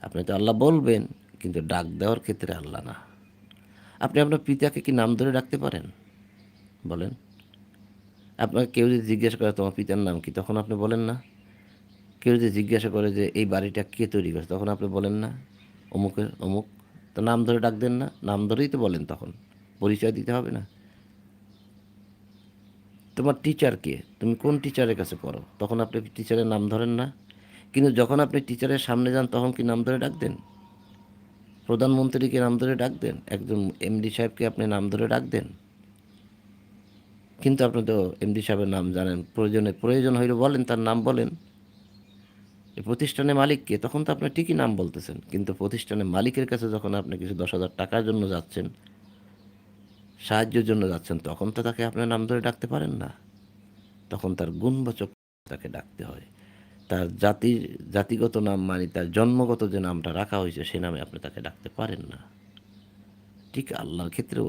আপনি তো আল্লাহ বলবেন, কিন্তু ডাক দেওয়ার ক্ষেত্রে আল্লাহ না। আপনি আপনার পিতাকে কি নাম ধরে ডাকতে পারেন? বলেন। আপনাকে কেউ যদি জিজ্ঞাসা করে তোমার পিতার নাম কি? তখন আপনি বলেন না? কেউ যদি জিজ্ঞাসা করে যে এই বাড়িটা কে তৈরি করেছে? তখন আপনি বলেন না? অমুকের অমুক। তো নাম ধরে ডাক দেন না? নাম ধরেই তো বলেন তখন। পরিচয় দিতে হবে না? তোমার টিচার কে? তুমি কোন টিচারের কাছে পড়ো? তখন আপনি টিচারের নাম ধরেন না? কিন্তু যখন আপনি টিচারের সামনে যান তখন কি নাম ধরে ডাক দেন? প্রধানমন্ত্রীকে নাম ধরে ডাক দেন? একজন এমডি সাহেবকে আপনি নাম ধরে ডাক দেন? কিন্তু আপনি তো এমডি সাহেবের নাম জানেন। প্রয়োজন হইলে বলেন, তার নাম বলেন। এই প্রতিষ্ঠানের মালিক কে? তখন তো আপনি ঠিকই নাম বলতেছেন। কিন্তু প্রতিষ্ঠানের মালিকের কাছে যখন আপনি কিছু ১০,০০০ টাকার জন্য যাচ্ছেন, সাহায্যের জন্য যাচ্ছেন, তখন তো তাকে আপনার নাম ধরে ডাকতে পারেন না। তখন তার গুণবাচক তাকে ডাকতে হয়। তার জাতিগত নাম মানে তার জন্মগত যে নামটা রাখা হয়েছে সে নামে আপনি তাকে ডাকতে পারেন না। ঠিক আল্লাহর ক্ষেত্রেও